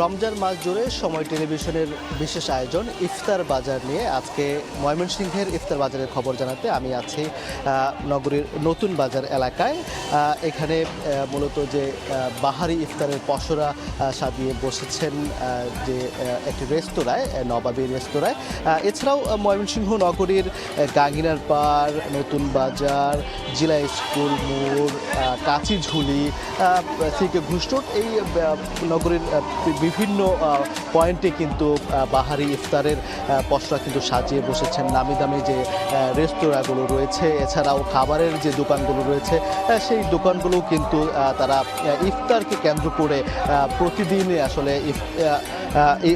রমজান মাস জুড়ে সময় টেলিভিশনের বিশেষ আয়োজন ইফতার বাজার নিয়ে আজকে ময়মনসিংহের ইফতার বাজারের খবর জানাতে আমি আছি নগরীর নতুন বাজার এলাকায়। এখানে মূলত যে বাহারি ইফতারের পসরা সাজিয়ে বসেছেন যে একটি রেস্তোরাঁয়, নবাবী রেস্তোরাঁয়। এছাড়াও ময়মনসিংহ নগরীর গাঙ্গিনার পাড়, নতুন বাজার, জিলা স্কুল মোড়, কাচিঝুলি, সিকে ঘুষরোড, এই নগরীর বিভিন্ন পয়েন্টে কিন্তু বাহারি ইফতারের পসরা কিন্তু সাজিয়ে বসেছেন নামি দামি যে রেস্তোরাঁগুলো রয়েছে। এছাড়াও খাবারের যে দোকানগুলো রয়েছে সেই দোকানগুলো কিন্তু তারা ইফতারকে কেন্দ্র করে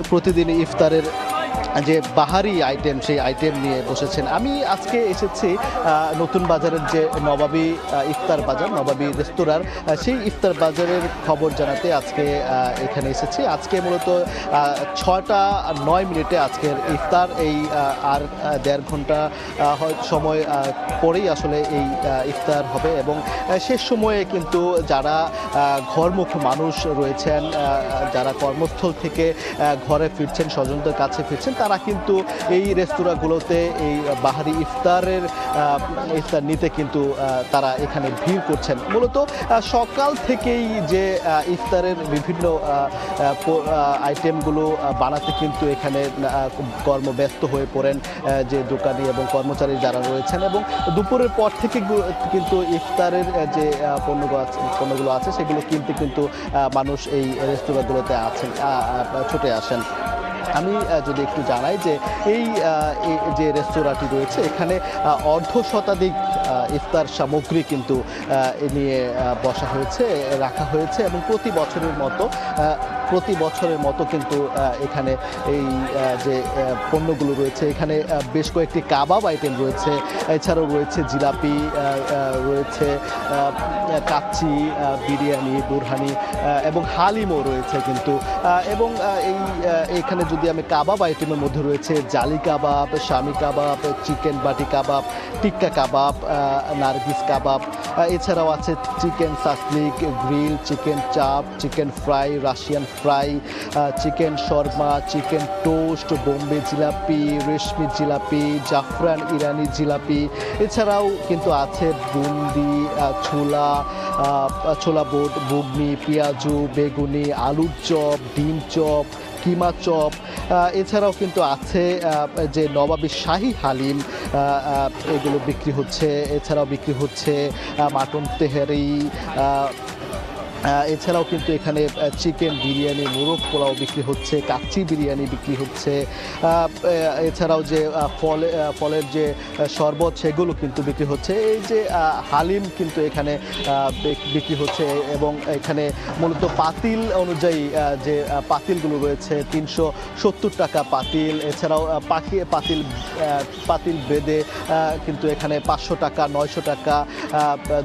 প্রতিদিন ইফতারের যে বাহারি আইটেম সেই আইটেম নিয়ে বসেছেন। আমি আজকে এসেছি নতুন বাজারের যে নবাবী ইফতার বাজার, নবাবী রেস্তোরাঁর সেই ইফতার বাজারের খবর জানাতে আজকে এখানে এসেছি। আজকে মূলত 6টা 9 মিনিটে আজকের ইফতার, এই আর 1.5 ঘন্টা সময় পরেই আসলে এই ইফতার হবে এবং শেষ সময়ে কিন্তু যারা ঘরমুখ মানুষ রয়েছেন, যারা কর্মস্থল থেকে ঘরে ফিরছেন, স্বজনদের কাছে ফিরছেন, তারা কিন্তু এই রেস্তোরাঁগুলোতে এই বাহারি ইফতার নিতে কিন্তু তারা এখানে ভিড় করছেন। মূলত সকাল থেকেই যে ইফতারের বিভিন্ন আইটেমগুলো বানাতে কিন্তু এখানে কর্মব্যস্ত হয়ে পড়েন যে দোকানি এবং কর্মচারী যারা রয়েছেন, এবং দুপুরের পর থেকে কিন্তু ইফতারের যে পণ্যগুলো আছে সেগুলো কিনতে কিন্তু মানুষ এই রেস্তোরাঁগুলোতে ছুটে আসেন। আমি যদি একটু জানাই যে এই যে রেস্তোরাঁটি রয়েছে এখানে 1/2 শতাধিক ইফতার সামগ্রী কিন্তু নিয়ে রাখা হয়েছে এবং প্রতি বছরের মতো কিন্তু এখানে এই যে পণ্যগুলো রয়েছে, এখানে বেশ কয়েকটি কাবাব আইটেম রয়েছে, এছাড়াও রয়েছে জিলাপি, রয়েছে কাচ্চি, বিরিয়ানি, বুরহানি এবং হালিমও রয়েছে কিন্তু। এবং এখানে যদি আমি কাবাব আইটেমের মধ্যে রয়েছে জালি কাবাব, শামি কাবাব, চিকেন বাটি কাবাব, টিক্কা কাবাব, নার্গিস কাবাব, এছাড়াও আছে chicken shashlik, grill, chicken chaap, chicken fry, Russian fry, chicken shawarma, chicken toast, Bombay jalebi, reshmi jalebi, zafrani Irani jalebi, এছাড়াও কিন্তু আছে বুন্দি, ছোলা বোট, বুগনি, পেঁয়াজু, বেগুনি, আলুর চপ, ডিম চপ, কিমা চপ, এছাড়াও কিন্তু আছে যে নবাবী শাহী হালিম, এগুলো বিক্রি হচ্ছে। এছাড়াও বিক্রি হচ্ছে মাটন তেহারি, এছাড়াও কিন্তু এখানে চিকেন বিরিয়ানি, মোরগ পোলাও বিক্রি হচ্ছে, কাচ্চি বিরিয়ানি বিক্রি হচ্ছে, এছাড়াও যে ফলের যে শরবত সেগুলো কিন্তু বিক্রি হচ্ছে। এই যে হালিম কিন্তু এখানে বিক্রি হচ্ছে এবং এখানে মূলত পাতিল অনুযায়ী যে পাতিলগুলো রয়েছে 370 টাকা পাতিল, এছাড়াও পাতিল বেদে কিন্তু এখানে 500 টাকা, 900 টাকা,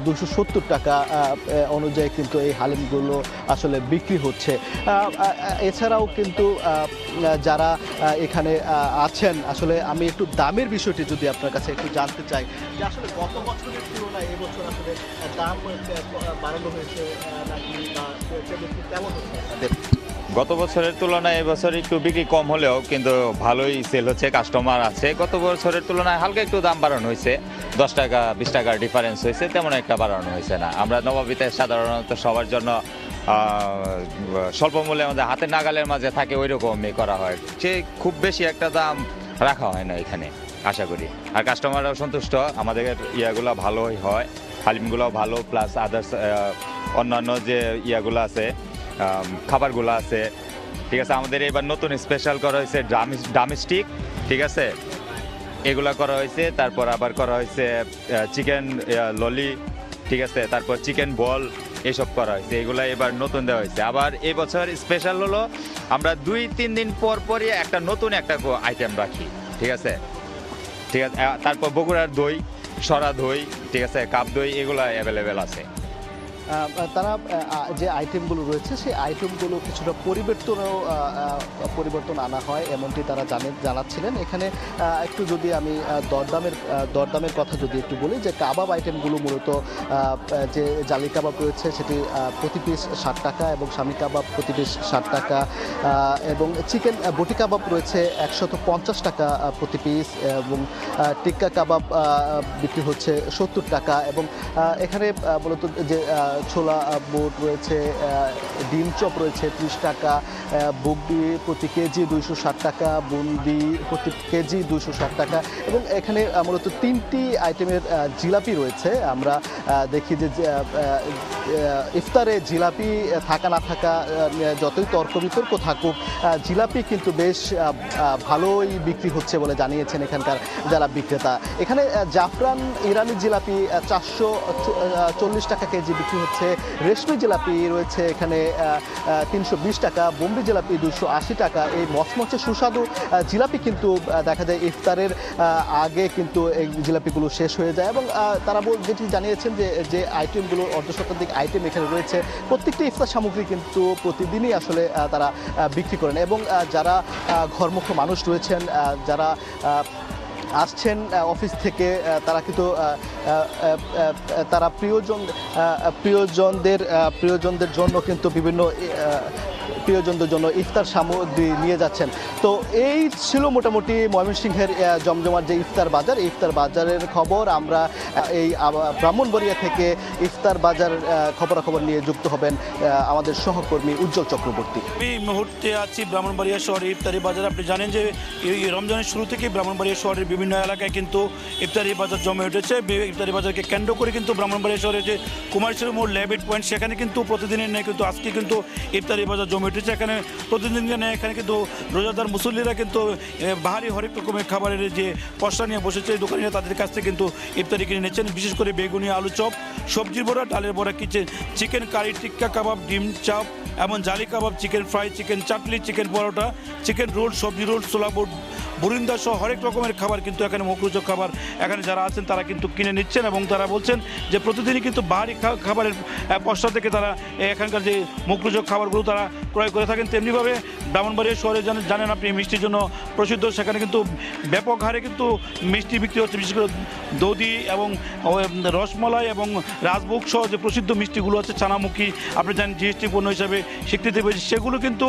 270 টাকা অনুযায়ী কিন্তু এই হালিমগুলো আসলে বিক্রি হচ্ছে। এছাড়াও কিন্তু যারা এখানে আছেন, আসলে আমি একটু দামের বিষয়টি যদি আপনার কাছে একটু জানতে চাই যে আসলে গত বছরের তুলনায় এবছর আসলে দাম বাড়ানো হয়েছে নাকি কেমন হচ্ছে? গত বছরের তুলনায় এবছর একটু বিক্রি কম হলেও কিন্তু ভালোই সেল হচ্ছে, কাস্টমার আছে। গত বছরের তুলনায় হালকা একটু দাম বাড়ানো হয়েছে, 10 টাকা 20 টাকার ডিফারেন্স হয়েছে, তেমন একটা বাড়ানো হয়েছে না। আমরা নবাবীতে সাধারণত সবার জন্য স্বল্প মূল্যে আমাদের হাতের নাগালের মাঝে থাকে ওই রকমই করা হয়, সে খুব বেশি একটা দাম রাখা হয় না এখানে, আশা করি। আর কাস্টমাররাও সন্তুষ্ট, আমাদের ইয়াগুলো ভালোই হয়, হালিমগুলো ভালো, প্লাস আদার্স অন্যান্য যে ইয়াগুলো আছে, খাবারগুলো আছে, ঠিক আছে। আমাদের এবার নতুন স্পেশাল করা হয়েছে ড্রামস্টিক, ঠিক আছে, এগুলা করা হয়েছে। তারপর আবার করা হয়েছে চিকেন ললি, ঠিক আছে, তারপর চিকেন বল, এসব করা হয়েছে, এগুলা এবার নতুন দেওয়া হয়েছে। আবার এবছর স্পেশাল হলো আমরা 2-3 দিন পরই একটা নতুন আইটেম রাখি, ঠিক আছে। তারপর বগুড়ার দই, সরা দই, ঠিক আছে, কাপ দই, এগুলা অ্যাভেলেবেল আছে। তারা যে আইটেমগুলো রয়েছে সেই আইটেমগুলো কিছুটা পরিবর্তন আনা হয় এমনটি তারা জানাচ্ছিলেন। এখানে একটু যদি আমি দরদামের কথা যদি একটু বলি, যে কাবাব আইটেমগুলো মূলত যে জালি কাবাব রয়েছে সেটি প্রতি পিস 60 টাকা এবং শামি কাবাব প্রতি পিস 60 টাকা এবং চিকেন বটি কাবাব রয়েছে 150 টাকা প্রতি পিস এবং টিক্কা কাবাব বিক্রি হচ্ছে 70 টাকা এবং এখানে মূলত যে ছোলা বুট রয়েছে, ডিম চপ রয়েছে 30 টাকা, বুগদি প্রতি কেজি 260 টাকা, বুন্দি প্রতি কেজি 260 টাকা এবং এখানে মূলত 3টি আইটেমের জিলাপি রয়েছে। আমরা দেখি যে ইফতারে জিলাপি থাকা না থাকা যতই তর্ক বিতর্ক থাকুক, জিলাপি কিন্তু বেশ ভালোই বিক্রি হচ্ছে বলে জানিয়েছেন এখানকার যারা বিক্রেতা। এখানে জাফরান ইরানি জিলাপি 440 টাকা কেজি বিক্রি হচ্ছে, রেশমি জিলাপি রয়েছে এখানে 320 টাকা, বোম্বে জিলাপি 280 টাকা। এই মচমচে সুস্বাদু জিলাপি কিন্তু দেখা যায় ইফতারের আগে কিন্তু এই জিলাপিগুলো শেষ হয়ে যায় এবং তারা যেটি জানিয়েছেন যে আইটেমগুলো অর্ধশতাধিক আইটেম এখানে রয়েছে, প্রত্যেকটি ইফতার সামগ্রী কিন্তু প্রতিদিনই আসলে তারা বিক্রি করেন এবং যারা ঘরমুখ মানুষ রয়েছেন, যারা আসছেন অফিস থেকে, তারা কিন্তু তারা প্রিয়জনদের জন্য কিন্তু বিভিন্ন প্রিয়জনদের জন্য ইফতার সামগ্রী নিয়ে যাচ্ছেন। তো এই ছিল মোটামুটি ময়মনসিংহের জমজমাট যে ইফতার বাজার, ইফতার বাজারের খবর। আমরা এই ব্রাহ্মণবাড়িয়া থেকে ইফতার বাজার খবরাখবর নিয়ে যুক্ত হবেন আমাদের সহকর্মী উজ্জ্বল চক্রবর্তী। এই মুহূর্তে আছি ব্রাহ্মণবাড়িয়া শহরে ইফতারি বাজার। আপনি জানেন যে এই রমজানের শুরু থেকে ব্রাহ্মণবাড়িয়া শহরের বিভিন্ন এলাকায় কিন্তু ইফতারি বাজার জমে উঠেছে। ইফতারি বাজারকে কেন্দ্র করে কিন্তু ব্রাহ্মণবাড়িয়া শহরে যে কুমারশ্বর মোড় ল্যাবিট পয়েন্ট, সেখানে কিন্তু প্রতিদিনের নেই কিন্তু আজকে কিন্তু ইফতারি বাজার জমে উঠেছে। এখানে প্রতিদিন এখানে কিন্তু রোজাদার মুসল্লিরা কিন্তু বাহারি হরেক রকমের খাবারের যে পশা নিয়ে বসেছে, দোকানিরা তাদের কাছ থেকে কিন্তু ইফতারি কিনে নিচ্ছেন। বিশেষ করে বেগুনি, আলু চপ, সবজির বড়া, ডালের বড়া, চিকেন কারি, টিক্কা কাবাব, ডিম চাপ এবং জালি কাবাব, চিকেন ফ্রাই, চিকেন চাটলি, চিকেন পরোটা, চিকেন রোল, সবজি রোল, ছোলা বুট, বুরিন্দা সহ হরেক রকমের খাবার কিন্তু এখানে মুখরোচক খাবার এখানে যারা আছেন তারা কিন্তু কিনে নিচ্ছেন এবং তারা বলছেন যে প্রতিদিনই কিন্তু বাহারি খাবারের পশ্চাৎ থেকে তারা এখানকার যে মুখরোচক খাবারগুলো তারা ক্রয় করে থাকেন। তেমনিভাবে ব্রাহ্মণবাড়িয়া শহরে জানেন আপনি মিষ্টির জন্য প্রসিদ্ধ, সেখানে কিন্তু ব্যাপক হারে কিন্তু মিষ্টি বিক্রি হচ্ছে। বিশেষ করে দধি এবং রসমলাই এবং রাজভোগ সহ যে প্রসিদ্ধ মিষ্টিগুলো আছে, ছানামুখী, আপনি জানেন জিএসটি পণ্য হিসাবে স্বীকৃতি পেয়েছে, সেগুলো কিন্তু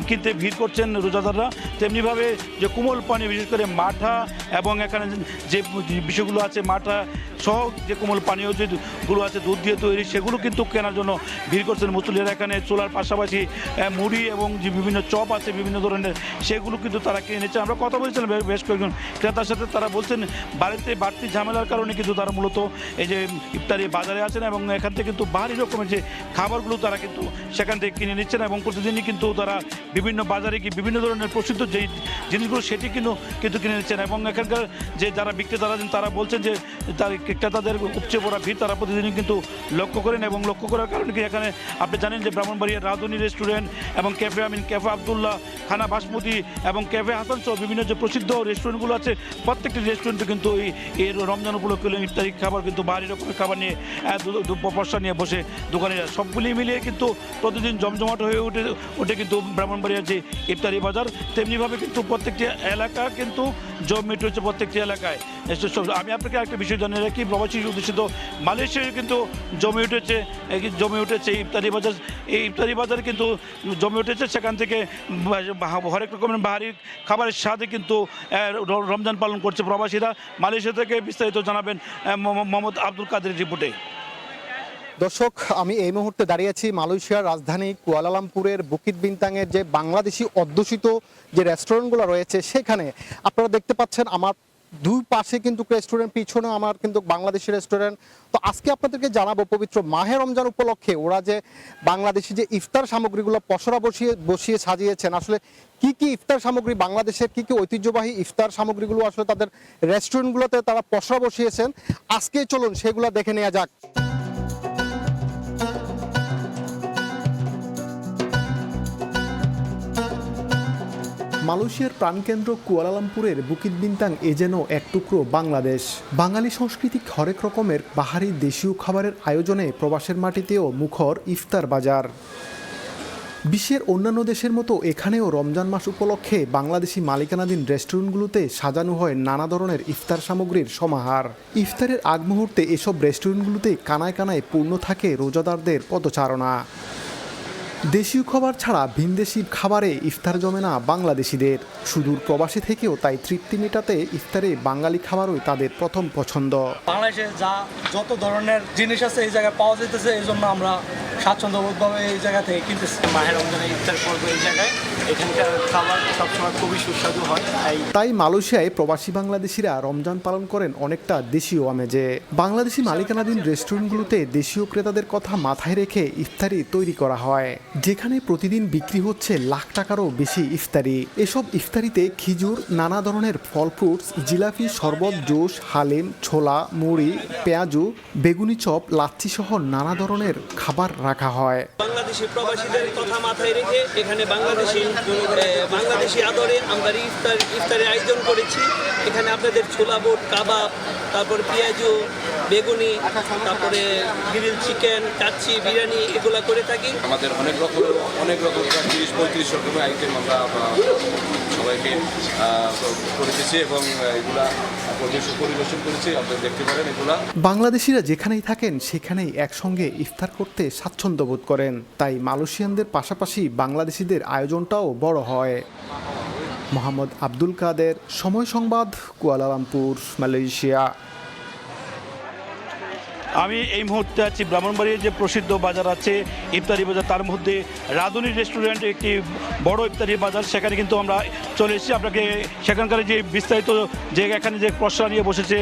কিনতে ভিড় করছেন রোজাদাররা। তেমনিভাবে যে কোমল পানি, বিশেষ করে মাঠা এবং এখানে যে বিষয়গুলো আছে মাঠা সহ যে কোমল পানীয় যেগুলো আছে দুধ দিয়ে তৈরি, সেগুলো কিন্তু কেনার জন্য ভিড় করছেন মুসল্লিরা। এখানে চুলার পাশাপাশি মুড়ি এবং যে বিভিন্ন চপ আছে বিভিন্ন ধরনের, সেগুলো কিন্তু তারা কিনে নিচ্ছে। আমরা কথা বলছিলাম বেশ কয়েকজন ক্রেতার সাথে, তারা বলছেন বাড়িতে বাড়তি ঝামেলার কারণে কিন্তু তারা মূলত এই যে ইফতারি বাজারে আছেন এবং এখান থেকে কিন্তু বাহারি রকমের যে খাবারগুলো তারা কিন্তু সেখান থেকে কিনে নিচ্ছেন এবং প্রতিদিনই কিন্তু তারা বিভিন্ন বাজারে গিয়ে বিভিন্ন ধরনের প্রসিদ্ধ যেই জিনিসগুলো সেটি কিন্তু কিনে নিচ্ছেন এবং এখানকার যে যারা বিক্রেতারা আছেন তারা বলছেন যে তার ক্রেতাদের উপচে পড়া ভিড় তারা প্রতিদিনই কিন্তু লক্ষ্য করেন এবং লক্ষ্য করার কারণে কি এখানে আপনি জানেন যে ব্রাহ্মণবাড়িয়ার রাধুনী রেস্টুরেন্ট এবং ক্যাফে আমিন, ক্যাফে আবদুল্লাহ, খানা বাসমতি এবং ক্যাফে হাসান সহ বিভিন্ন যে প্রসিদ্ধ রেস্টুরেন্টগুলো আছে, প্রত্যেকটি রেস্টুরেন্টে কিন্তু এই রমজান উপলক্ষে ইফতারি খাবার কিন্তু বাহারি রকমের খাবার নিয়ে পশা নিয়ে বসে দোকানিরা, সবগুলি মিলিয়ে কিন্তু প্রতিদিন জমজমাট হয়ে ওঠে কিন্তু ব্রাহ্মণবাড়িয়ার যে ইফতারি বাজার। তেমনিভাবে কিন্তু প্রত্যেকটি এলাকা কিন্তু জমে উঠেছে প্রত্যেকটি এলাকায়। আমি আপনাকে একটা বিষয় জানিয়ে রাখি, প্রবাসী অধ্যুষিত মালয়েশিয়ায় কিন্তু জমে উঠেছে ইফতারি বাজার। এই ইফতারি বাজার কিন্তু জমে উঠেছে, সেখান থেকে হরেক রকমের বাহারি খাবারের স্বাদে কিন্তু রমজান পালন করছে প্রবাসীরা। মালয়েশিয়া থেকে বিস্তারিত জানাবেন মোহাম্মদ আব্দুল কাদের রিপোর্টে। দর্শক, আমি এই মুহূর্তে দাঁড়িয়ে আছি মালয়েশিয়ার রাজধানী কুয়ালালামপুরের বুকিত বিনতাংয়ের যে বাংলাদেশি অধ্যুষিত যে রেস্টুরেন্টগুলো রয়েছে সেখানে। আপনারা দেখতে পাচ্ছেন আমার দুই পাশে কিন্তু রেস্টুরেন্ট, পিছনে আমার কিন্তু বাংলাদেশি রেস্টুরেন্ট। তো আজকে আপনাদেরকে জানাবো পবিত্র মাহে রমজান উপলক্ষে ওরা যে বাংলাদেশি যে ইফতার সামগ্রীগুলো পসরা বসিয়ে সাজিয়েছেন, আসলে কি কি ইফতার সামগ্রী, বাংলাদেশের কি কি ঐতিহ্যবাহী ইফতার সামগ্রীগুলো আসলে তাদের রেস্টুরেন্টগুলোতে তারা পসরা বসিয়েছেন, আজকে চলুন সেগুলো দেখে নেওয়া যাক। মালয়েশিয়ার প্রাণকেন্দ্র কুয়ালালামপুরের বুকিত বিন্তাং এ যেন এক টুকরো বাংলাদেশ। বাঙালি সংস্কৃতি হরেক রকমের বাহারি দেশীয় খাবারের আয়োজনে প্রবাসের মাটিতেও মুখর ইফতার বাজার। বিশ্বের অন্যান্য দেশের মতো এখানেও রমজান মাস উপলক্ষে বাংলাদেশি মালিকানাধীন রেস্টুরেন্টগুলোতে সাজানো হয় নানা ধরনের ইফতার সামগ্রীর সমাহার। ইফতারের আগ মুহূর্তে এসব রেস্টুরেন্টগুলোতে কানায় কানায় পূর্ণ থাকে রোজাদারদের পদচারণা। দেশীয় খাবার ছাড়া ভিনদেশি খাবারে ইফতার জমে না বাংলাদেশিদের। সুদূর প্রবাসী থেকেও তাই তৃপ্তি মেটাতে ইফতারে বাঙালি খাবারই তাদের প্রথম পছন্দ। বাংলাদেশে যত ধরনের জিনিস আছে এই জায়গায় পাওয়া যেতেছে, এই জন্য আমরা স্বাচ্ছন্দ্যবোধভাবে এই জায়গা থেকে কিনতেছি। মাহের রমজানে ইফতার করবো এই জায়গায়, এখানকার খাবার সবসময় খুবই সুস্বাদু হয়। তাই মালয়েশিয়ায় প্রবাসী বাংলাদেশিরা রমজান পালন করেন অনেকটা দেশীয় আমেজে। বাংলাদেশি মালিকানাধীন রেস্টুরেন্টগুলোতে দেশীয় ক্রেতাদের কথা মাথায় রেখে ইফতারি তৈরি করা হয়, যেখানে প্রতিদিন বিক্রি হচ্ছে লাখ টাকারও বেশি ইফতারি। এসব ইফতারিতে খিজুর, নানা ধরনের ফল ফ্রুটস, জিলাপি, শরবত, জুস, হালিম, ছোলা, মুড়ি, পেঁয়াজু, বেগুনি চপ, লাচ্ছি সহ নানা ধরনের খাবার রাখা হয়। বাংলাদেশি প্রবাসীদের কথা মাথায় রেখে এখানে বাংলাদেশি আদরে আমরা ইফতারের আয়োজন করেছি। এখানে আপনাদের ছোলা বুট, কাবাব, তারপর পেঁয়াজু, বেগুনি, তারপরে গ্রিল চিকেন, কাচ্চি, বিরিয়ানি এগুলা করে থাকি। আমাদের অনেক রকম 30-35 রকমের আইটেম আমরা সবাইকে করে দিচ্ছি এবং এগুলা পরিবেশন করেছি। আপনারা দেখতে পারেন এগুলা। বাংলাদেশিরা যেখানেই থাকেন সেখানেই একসঙ্গে ইফতার করতে স্বাচ্ছন্দ্য বোধ করেন, তাই মালয়েশিয়ানদের পাশাপাশি বাংলাদেশিদের আয়োজনটাও বড় হয়। মোহাম্মদ আব্দুল কাদের, সময় সংবাদ, কুয়ালালামপুর, মালয়েশিয়া। আমি এই মুহূর্তে আছি ব্রাহ্মণবাড়িয়ার যে প্রসিদ্ধ বাজার আছে ইফতারি বাজার, তার মধ্যে রাঁধুনি রেস্টুরেন্ট একটি বড় ইফতারি বাজার। সেখানে কিন্তু আমরা চলে এসেছি আপনাকে সেখানকার যে বিস্তারিত যে এখানে যে পসরা নিয়ে বসেছে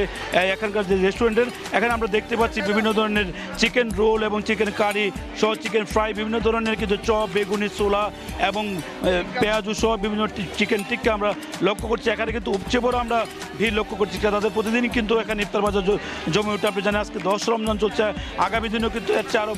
এখানকার যে রেস্টুরেন্টের, এখানে আমরা দেখতে পাচ্ছি বিভিন্ন ধরনের চিকেন রোল এবং চিকেন কারি সহ চিকেন ফ্রাই, বিভিন্ন ধরনের কিন্তু চপ, বেগুনি, ছোলা এবং পেঁয়াজু সহ বিভিন্ন চিকেন টিক্কা আমরা লক্ষ্য করছি। এখানে কিন্তু উপচে বড় আমরা ভিড় লক্ষ্য করছি। তাদের প্রতিদিনই কিন্তু এখানে ইফতার বাজার জমে উঠে। আপনি জানেন আজকে 10 রমজান চলছে, আগামী দিনেও কিন্তু এর চেয়ে আরও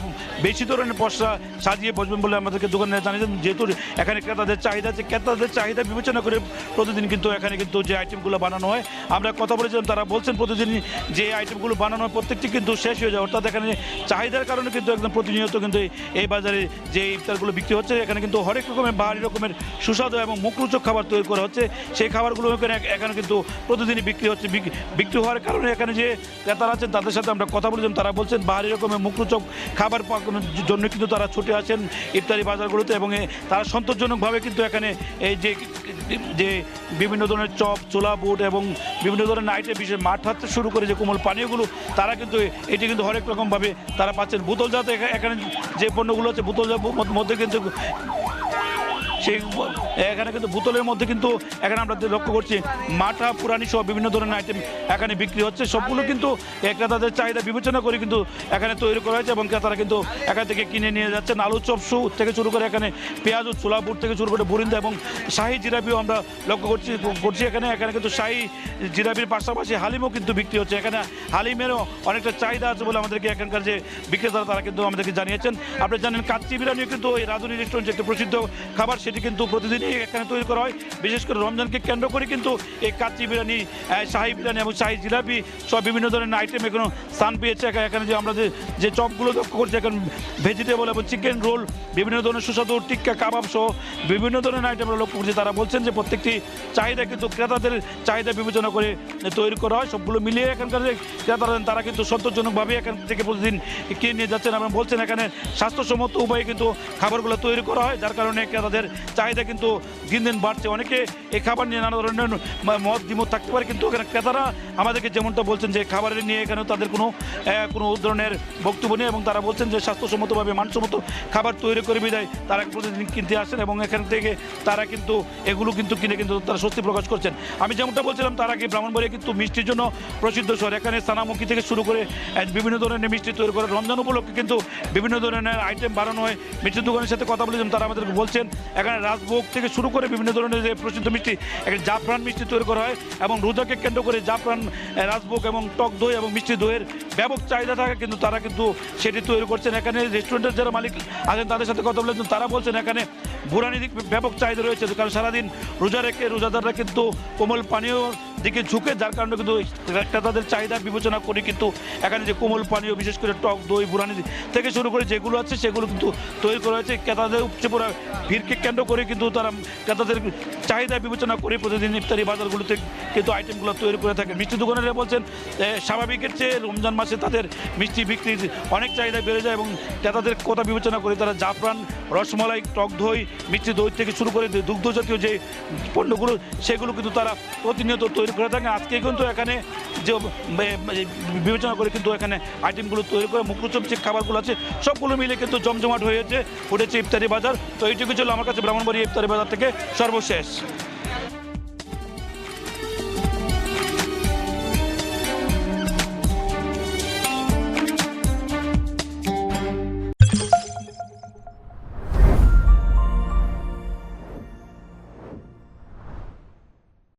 বেশি ধরনের পসরা সাজিয়ে বসবেন বলে আমাদেরকে দোকানে জানিয়েছেন। যেহেতু এখানে ক্রেতাদের চাহিদা আছে, ক্রেতাদের চাহিদা বিবেচনা করে প্রতিদিন কিন্তু এখানে কিন্তু যে আইটেমগুলো বানানো হয়, আমরা কথা বলেছিলাম, তারা বলছেন প্রতিদিন যে আইটেমগুলো বানানো হয় প্রত্যেকটি কিন্তু শেষ হয়ে যায়। অর্থাৎ এখানে চাহিদার কারণে কিন্তু একদম প্রতিনিয়ত কিন্তু এই বাজারে যে ইফতারগুলো বিক্রি হচ্ছে, এখানে কিন্তু হরেক রকমের বাহারি রকমের সুস্বাদু এবং মুখরোচক খাবার তৈরি করা হচ্ছে। সেই খাবারগুলো এখানে কিন্তু প্রতিদিনই বিক্রি হচ্ছে। বিক্রি হওয়ার কারণে এখানে যে ক্রেতারা আছেন তাদের সাথে আমরা কথা বলেছিলাম, তারা বলছেন বাহারি রকমের মুখরোচক খাবার পাকানোর জন্য কিন্তু তারা ছুটে আসেন ইফতারি বাজারগুলোতে এবং তারা সন্তোষজনকভাবে কিন্তু এখানে এই যে বিভিন্ন ধরনের চপ, ছোলা বুট এবং বিভিন্ন ধরনের আইটেম, বিশেষ মাঠ হাতে শুরু করে যে কোমল পানীয়গুলো, তারা কিন্তু এটি কিন্তু হরেক রকমভাবে তারা পাচ্ছেন। বোতলজাত এখানে যে পণ্যগুলো আছে বোতলজাত মধ্যে কিন্তু সেই এখানে কিন্তু বোতলের মধ্যে কিন্তু এখানে আমরা লক্ষ্য করছি মাঠা, পুরানি সহ বিভিন্ন ধরনের আইটেম এখানে বিক্রি হচ্ছে। সবগুলো কিন্তু ক্রেতাদের চাহিদা বিবেচনা করে কিন্তু এখানে তৈরি করা হয়েছে এবং ক্রেতারা কিন্তু এখান থেকে কিনে নিয়ে যাচ্ছেন। আলু চপ থেকে শুরু করে এখানে পেঁয়াজ, ছোলা বুট থেকে শুরু করে বুরিন্দা এবং শাহি জিলাপিও আমরা লক্ষ্য করছি। এখানে কিন্তু শাহি জিলাপির পাশাপাশি হালিমও কিন্তু বিক্রি হচ্ছে। এখানে হালিমেরও অনেকটা চাহিদা আছে বলে আমাদেরকে এখানকার যে বিক্রেতারা তারা কিন্তু আমাদেরকে জানিয়েছেন। আপনি জানেন কাচ্চি বিরিয়ানিও কিন্তু এই রাঁধুনি রেস্টুরেন্ট একটি প্রসিদ্ধ খাবার, সেটি কিন্তু প্রতিদিনই এখানে তৈরি করা হয়। বিশেষ করে রমজানকে কেন্দ্র করে কিন্তু এই কাচ্চি বিরিয়ানি, শাহি বিরিয়ানি এবং শাহি জিলাপি সব বিভিন্ন ধরনের আইটেম এখানে স্থান পেয়েছে। এখানে যে আমরা যে চপগুলো লক্ষ্য করছি, এখন ভেজিটেবল এবং চিকেন রোল, বিভিন্ন ধরনের সুস্বাদু টিক্কা, কাবাব সহ বিভিন্ন ধরনের আইটেম আমরা লক্ষ্য করছি। তারা বলছেন যে প্রত্যেকটি চাহিদা কিন্তু ক্রেতাদের চাহিদা বিবেচনা করে তৈরি করা হয়। সবগুলো মিলিয়ে এখানকার যে ক্রেতারা তারা কিন্তু সন্তোষজনকভাবে এখান থেকে প্রতিদিন কিনে নিয়ে যাচ্ছেন এবং বলছেন এখানে স্বাস্থ্যসম্মত উপায়ে কিন্তু খাবারগুলো তৈরি করা হয়, যার কারণে ক্রেতাদের চাহিদা কিন্তু দিন দিন বাড়ছে। অনেকে এই খাবার নিয়ে নানা ধরনের মত দ্বিমত থাকতে পারে, কিন্তু এখানে ক্রেতারা আমাদেরকে যেমনটা বলছেন যে খাবারের নিয়ে এখানে তাদের কোনো ধরনের বক্তব্য নেই এবং তারা বলছেন যে স্বাস্থ্যসম্মতভাবে মানসম্মত খাবার তৈরি করে বিদায় তারা প্রতিদিন কিনতে আসেন এবং এখান থেকে তারা কিন্তু এগুলো কিন্তু কিনে কিন্তু তারা স্বস্তি প্রকাশ করছেন। আমি যেমনটা বলছিলাম, তারা কি ব্রাহ্মণবাড়িয়া কিন্তু মিষ্টির জন্য প্রসিদ্ধ শহর। এখানে সানামুখী থেকে শুরু করে বিভিন্ন ধরনের মিষ্টি তৈরি করে। রমজান উপলক্ষে কিন্তু বিভিন্ন ধরনের আইটেম বানানো হয়। মিষ্টির দোকানের সাথে কথা বলেছিলাম, তারা আমাদেরকে বলছেন এখানে রাজভোগ থেকে শুরু করে বিভিন্ন ধরনের যে প্রসিদ্ধ মিষ্টি, এখানে জাফরান মিষ্টি তৈরি করা হয় এবং রোজাকে কেন্দ্র করে জাফরান, রাজভোগ এবং টক দই এবং মিষ্টি দইয়ের ব্যাপক চাহিদা থাকে, কিন্তু তারা কিন্তু সেটি তৈরি করছেন। এখানে রেস্টুরেন্টের যারা মালিক আছেন তাদের সাথে কথা বলেছেন, তারা বলছেন এখানে বুরানি দিক ব্যাপক চাহিদা রয়েছে, কারণ সারাদিন রোজা রেখে রোজাদাররা কিন্তু কোমল পানীয় দিকে ঝুঁকে, যার কারণে কিন্তু ক্রেতাদের চাহিদা বিবেচনা করে কিন্তু এখানে যে কোমল পানীয় বিশেষ করে টক দই বুরানি থেকে শুরু করে যেগুলো আছে সেগুলো কিন্তু তৈরি করা হয়েছে ক্রেতাদের উপচে পড়া ভিড়কে কেন্দ্র করে, কিন্তু তারা ক্রেতাদের চাহিদা বিবেচনা করে প্রতিদিন ইফতারি বাজারগুলোতে কিন্তু আইটেমগুলো তৈরি করে থাকে। মিষ্টি দোকানেরা বলছেন স্বাভাবিকের চেয়ে রমজান মাসে তাদের মিষ্টি বিক্রির অনেক চাহিদা বেড়ে যায় এবং ক্রেতাদের কথা বিবেচনা করে তারা জাফরান, রসমলাই, টক দই, মিষ্টি দই থেকে শুরু করে দুগ্ধ জাতীয় যে পণ্যগুলো সেগুলো কিন্তু তারা প্রতিনিয়ত তৈরি করে থাকে। আজকে কিন্তু এখানে যে বিবেচনা করে কিন্তু এখানে আইটেমগুলো তৈরি করে মুখরোচক যে খাবারগুলো আছে সবগুলো মিলে কিন্তু জমজমাট হয়েছে উঠেছে ইফতারি বাজার। তো এইটুকু ছিল আমার কাছে ব্রাহ্মণবাড়িয়া ইফতারি বাজার থেকে সর্বশেষ।